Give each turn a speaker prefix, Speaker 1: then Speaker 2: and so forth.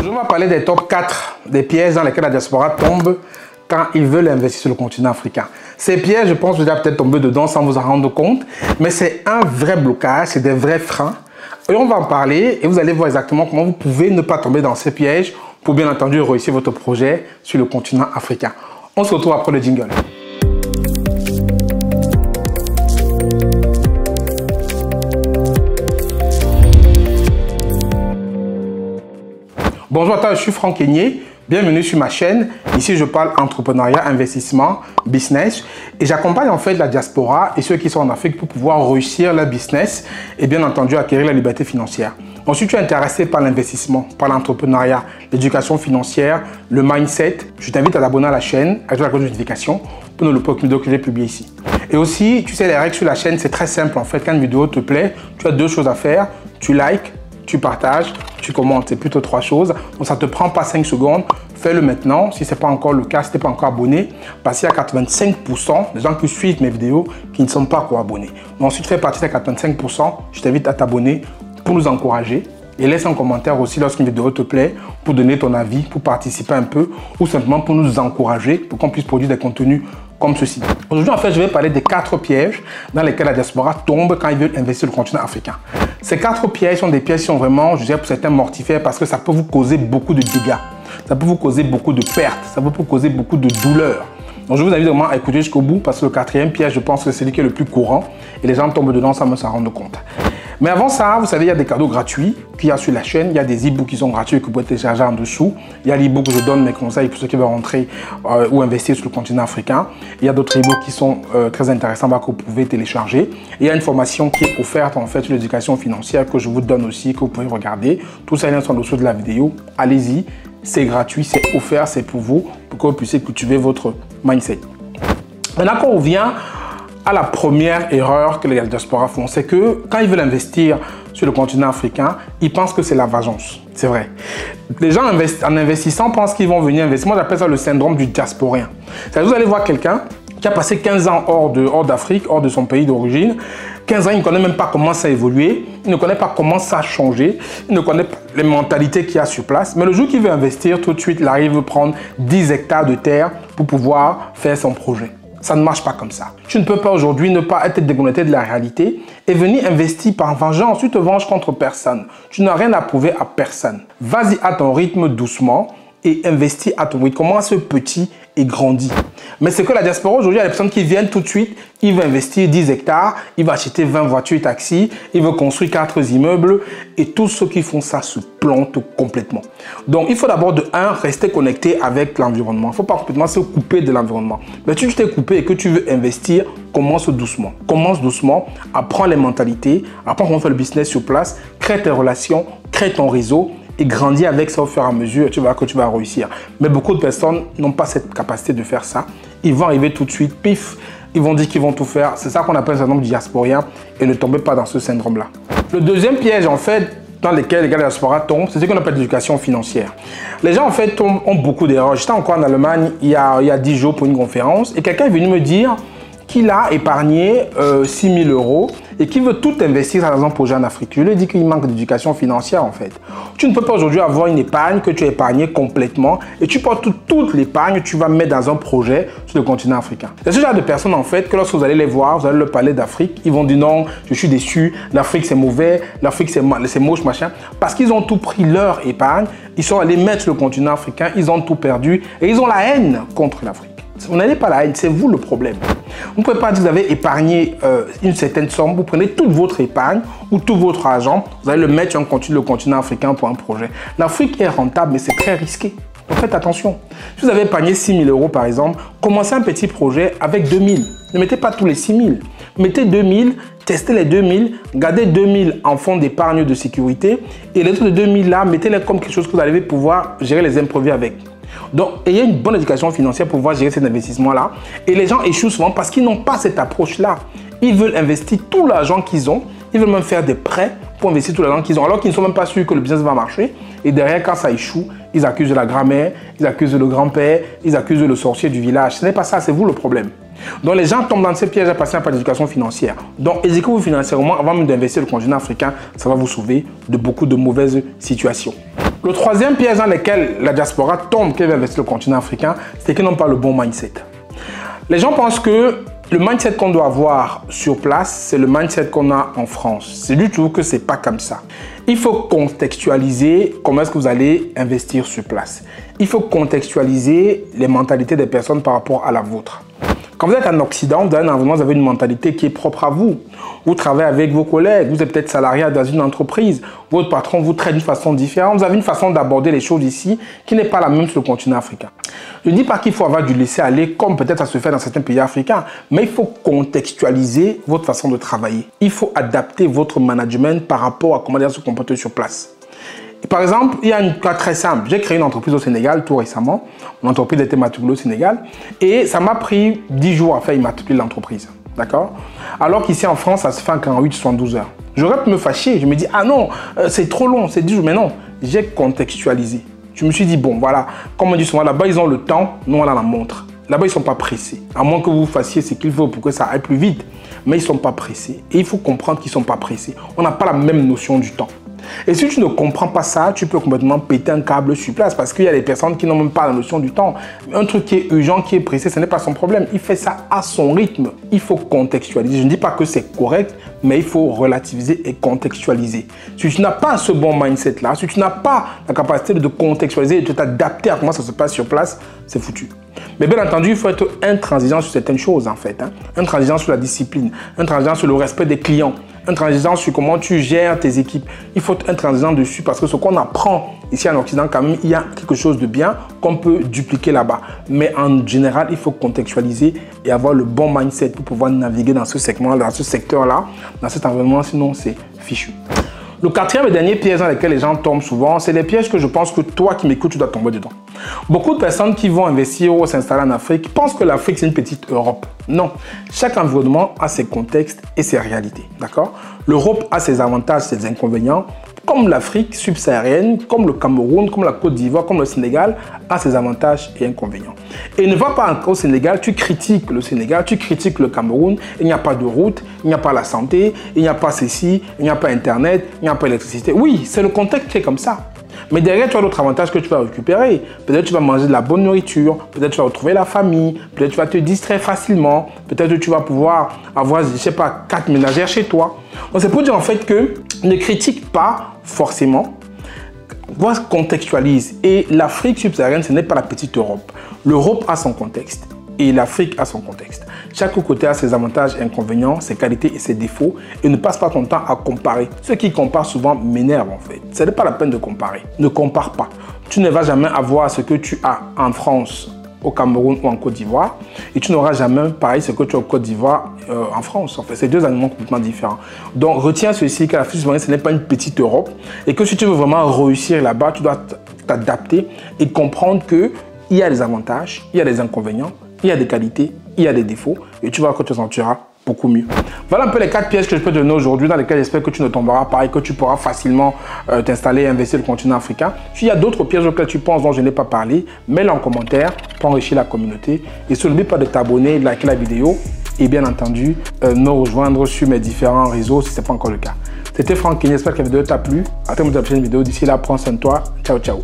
Speaker 1: Aujourd'hui, on va parler des top 4 des pièges dans lesquels la diaspora tombe quand ils veulent investir sur le continent africain. Ces pièges, je pense que vous avez peut-être tombé dedans sans vous en rendre compte, mais c'est un vrai blocage, c'est des vrais freins. Et on va en parler et vous allez voir exactement comment vous pouvez ne pas tomber dans ces pièges pour bien entendu réussir votre projet sur le continent africain. On se retrouve après le jingle. Bonjour à toi, je suis Franck Aigné. Bienvenue sur ma chaîne. Ici, je parle entrepreneuriat, investissement, business. Et j'accompagne en fait la diaspora et ceux qui sont en Afrique pour pouvoir réussir leur business et bien entendu acquérir la liberté financière. Donc, si tu es intéressé par l'investissement, par l'entrepreneuriat, l'éducation financière, le mindset, je t'invite à t'abonner à la chaîne, à activer la cloche de notification pour ne louper aucune vidéo que j'ai publiée ici. Et aussi, tu sais, les règles sur la chaîne, c'est très simple en fait. Quand une vidéo te plaît, tu as deux choses à faire. Tu likes, tu partages, tu commentes, c'est plutôt 3 choses. Donc ça ne te prend pas 5 secondes. Fais-le maintenant. Si ce n'est pas encore le cas, si tu n'es pas encore abonné, parce qu'il y a 85% des gens qui suivent mes vidéos qui ne sont pas encore abonnés. Donc si tu fais partie des 85%, je t'invite à t'abonner pour nous encourager. Et laisse un commentaire aussi lorsqu'une vidéo te plaît pour donner ton avis, pour participer un peu ou simplement pour nous encourager pour qu'on puisse produire des contenus comme ceci. Aujourd'hui, en fait, je vais parler des 4 pièges dans lesquels la diaspora tombe quand ils veulent investir sur le continent africain. Ces 4 pièges sont des pièges qui sont vraiment, je dirais pour certains, mortifères parce que ça peut vous causer beaucoup de dégâts. Ça peut vous causer beaucoup de pertes. Ça peut vous causer beaucoup de douleurs. Donc, je vous invite vraiment à écouter jusqu'au bout parce que le 4e piège, je pense que c'est celui qui est le plus courant et les gens tombent dedans sans s'en rendre compte. Mais avant ça, vous savez, il y a des cadeaux gratuits qu'il y a sur la chaîne. Il y a des e-books qui sont gratuits que vous pouvez télécharger en dessous. Il y a l'e-book où je donne mes conseils pour ceux qui veulent rentrer ou investir sur le continent africain. Il y a d'autres e-books qui sont très intéressants que vous pouvez télécharger. Et il y a une formation qui est offerte en fait sur l'éducation financière que je vous donne aussi, que vous pouvez regarder. Tous ces liens sont en dessous de la vidéo. Allez-y, c'est gratuit, c'est offert, c'est pour vous, pour que vous puissiez cultiver votre mindset. Maintenant, quand on vient à la première erreur que les diasporas font, c'est que quand ils veulent investir sur le continent africain, ils pensent que c'est la vengeance. C'est vrai. Les gens en investissant pensent qu'ils vont venir investir. Moi, j'appelle ça le syndrome du diasporien. Vous allez voir quelqu'un qui a passé 15 ans hors d'Afrique, hors de son pays d'origine. 15 ans, il ne connaît même pas comment ça a évolué, il ne connaît pas comment ça a changé, il ne connaît pas les mentalités qu'il y a sur place. Mais le jour qu'il veut investir, tout de suite, il arrive à prendre 10 hectares de terre pour pouvoir faire son projet. Ça ne marche pas comme ça. Tu ne peux pas aujourd'hui ne pas être déconnecté de la réalité et venir investir par vengeance. Tu te venges contre personne. Tu n'as rien à prouver à personne. Vas-y à ton rythme doucement et investis à ton rythme. Commence petit et grandis. Mais c'est que la diaspora aujourd'hui, il y a des personnes qui viennent tout de suite, ils vont investir 10 hectares, ils vont acheter 20 voitures taxis, ils vont construire 4 immeubles et tous ceux qui font ça se plantent complètement. Donc, il faut d'abord de 1, rester connecté avec l'environnement. Il ne faut pas complètement se couper de l'environnement. Mais si tu t'es coupé et que tu veux investir, commence doucement. Commence doucement, apprends les mentalités, apprends comment faire le business sur place, crée tes relations, crée ton réseau et grandis avec ça au fur et à mesure, tu verras que tu vas réussir. Mais beaucoup de personnes n'ont pas cette capacité de faire ça. Ils vont arriver tout de suite, pif, ils vont dire qu'ils vont tout faire. C'est ça qu'on appelle le syndrome du diasporien et ne tombez pas dans ce syndrome-là. Le deuxième piège, en fait, dans lequel les gars de la diaspora tombent, c'est ce qu'on appelle l'éducation financière. Les gens, en fait, ont beaucoup d'erreurs. J'étais encore en Allemagne il y a 10 jours pour une conférence et quelqu'un est venu me dire qu'il a épargné 6 000 € et qu'il veut tout investir dans un projet en Afrique. Je lui ai dit qu'il manque d'éducation financière en fait. Tu ne peux pas aujourd'hui avoir une épargne que tu as épargnée complètement et tu portes toute l'épargne, tu vas mettre dans un projet sur le continent africain. C'est ce genre de personnes en fait que lorsque vous allez les voir, vous allez leur parler d'Afrique, ils vont dire non, je suis déçu, l'Afrique c'est mauvais, l'Afrique c'est moche, machin. Parce qu'ils ont tout pris leur épargne, ils sont allés mettre sur le continent africain, ils ont tout perdu et ils ont la haine contre l'Afrique. Vous n'avez pas la haine, c'est vous le problème. Vous ne pouvez pas dire que vous avez épargné une certaine somme, vous prenez toute votre épargne ou tout votre argent, vous allez le mettre sur le continent africain pour un projet. L'Afrique est rentable, mais c'est très risqué. Donc faites attention. Si vous avez épargné 6 000 € par exemple, commencez un petit projet avec 2 000. Ne mettez pas tous les 6 000. Mettez 2 000, testez les 2 000, gardez 2 000 en fonds d'épargne de sécurité et les autres 2 000 là, mettez-les comme quelque chose que vous allez pouvoir gérer les imprévus avec. Donc, ayez une bonne éducation financière pour pouvoir gérer cet investissement-là. Et les gens échouent souvent parce qu'ils n'ont pas cette approche-là. Ils veulent investir tout l'argent qu'ils ont. Ils veulent même faire des prêts pour investir tout l'argent qu'ils ont, alors qu'ils ne sont même pas sûrs que le business va marcher. Et derrière, quand ça échoue, ils accusent la grand-mère, ils accusent le grand-père, ils accusent le sorcier du village. Ce n'est pas ça, c'est vous le problème. Donc, les gens tombent dans ces pièges à passer par l'éducation financière. Donc, éduquez-vous financièrement avant même d'investir le continent africain. Ça va vous sauver de beaucoup de mauvaises situations. Le troisième piège dans lequel la diaspora tombe quand elle veut investir le continent africain, c'est qu'ils n'ont pas le bon mindset. Les gens pensent que le mindset qu'on doit avoir sur place, c'est le mindset qu'on a en France. C'est du tout que c'est pas comme ça. Il faut contextualiser comment est-ce que vous allez investir sur place. Il faut contextualiser les mentalités des personnes par rapport à la vôtre. Quand vous êtes en Occident, vous avez une mentalité qui est propre à vous. Vous travaillez avec vos collègues, vous êtes peut-être salarié dans une entreprise, votre patron vous traite d'une façon différente, vous avez une façon d'aborder les choses ici qui n'est pas la même sur le continent africain. Je ne dis pas qu'il faut avoir du laisser-aller comme peut-être ça se fait dans certains pays africains, mais il faut contextualiser votre façon de travailler. Il faut adapter votre management par rapport à comment se comporter sur place. Par exemple, il y a un cas très simple. J'ai créé une entreprise au Sénégal tout récemment. Mon entreprise a été matriculée au Sénégal. Et ça m'a pris 10 jours à faire immatriculer l'entreprise. D'accord? Alors qu'ici en France, ça se fait en 48-72 heures. J'aurais pu me fâcher. Je me dis, ah non, c'est trop long, c'est 10 jours. Mais non, j'ai contextualisé. Je me suis dit, bon, voilà, comme on dit souvent, là-bas, ils ont le temps, nous, on a la montre. Là-bas, ils ne sont pas pressés. À moins que vous fassiez ce qu'il faut pour que ça aille plus vite. Mais ils ne sont pas pressés. Et il faut comprendre qu'ils ne sont pas pressés. On n'a pas la même notion du temps. Et si tu ne comprends pas ça, tu peux complètement péter un câble sur place parce qu'il y a des personnes qui n'ont même pas la notion du temps. Un truc qui est urgent, qui est pressé, ce n'est pas son problème. Il fait ça à son rythme. Il faut contextualiser. Je ne dis pas que c'est correct, mais il faut relativiser et contextualiser. Si tu n'as pas ce bon mindset-là, si tu n'as pas la capacité de contextualiser et de t'adapter à comment ça se passe sur place, c'est foutu. Mais bien entendu, il faut être intransigeant sur certaines choses en fait. Intransigeant sur la discipline, intransigeant sur le respect des clients, intransigeant sur comment tu gères tes équipes. Il faut être intransigeant dessus parce que ce qu'on apprend ici en Occident, quand même, il y a quelque chose de bien qu'on peut dupliquer là-bas. Mais en général, il faut contextualiser et avoir le bon mindset pour pouvoir naviguer dans ce segment, dans ce secteur-là, dans cet environnement, sinon c'est fichu. Le quatrième et dernier piège dans lequel les gens tombent souvent, c'est les pièges que je pense que toi qui m'écoutes, tu dois tomber dedans. Beaucoup de personnes qui vont investir ou s'installer en Afrique pensent que l'Afrique, c'est une petite Europe. Non, chaque environnement a ses contextes et ses réalités. D'accord? L'Europe a ses avantages, ses inconvénients, comme l'Afrique subsaharienne, comme le Cameroun, comme la Côte d'Ivoire, comme le Sénégal, a ses avantages et inconvénients. Et ne va pas encore au Sénégal, tu critiques le Sénégal, tu critiques le Cameroun, il n'y a pas de route, il n'y a pas la santé, il n'y a pas ceci, il n'y a pas Internet, il n'y a pas l'électricité. Oui, c'est le contexte qui est comme ça. Mais derrière, tu as d'autres avantages que tu vas récupérer. Peut-être tu vas manger de la bonne nourriture, peut-être tu vas retrouver la famille, peut-être tu vas te distraire facilement, peut-être tu vas pouvoir avoir, je ne sais pas, 4 ménagères chez toi. Donc c'est pour dire en fait que ne critique pas forcément, contextualise. Et l'Afrique subsaharienne, ce n'est pas la petite Europe. L'Europe a son contexte et l'Afrique a son contexte. Chaque côté a ses avantages et inconvénients, ses qualités et ses défauts, et ne passe pas ton temps à comparer. Ceux qui comparent souvent m'énervent en fait. Ce n'est pas la peine de comparer. Ne compare pas. Tu ne vas jamais avoir ce que tu as en France, au Cameroun ou en Côte d'Ivoire, et tu n'auras jamais pareil ce que tu as en Côte d'Ivoire en France. En fait, c'est deux animaux complètement différents. Donc retiens ceci, que l'Afrique subsaharienne, ce n'est pas une petite Europe, et que si tu veux vraiment réussir là-bas, tu dois t'adapter et comprendre qu'il y a des avantages, il y a des inconvénients, il y a des qualités, il y a des défauts, et tu vas que tu t'en sentiras beaucoup mieux. Voilà un peu les 4 pièges que je peux te donner aujourd'hui, dans lesquels j'espère que tu ne tomberas pas et que tu pourras facilement t'installer et investir le continent africain. S'il y a d'autres pièges auxquels tu penses dont je n'ai pas parlé, mets-les en commentaire pour enrichir la communauté. Et n'oublie pas de t'abonner, de liker la vidéo et bien entendu me rejoindre sur mes différents réseaux si ce n'est pas encore le cas. C'était Franck Kenya, j'espère que la vidéo t'a plu. À très bientôt dans la prochaine vidéo. D'ici là, prends soin de toi. Ciao, ciao.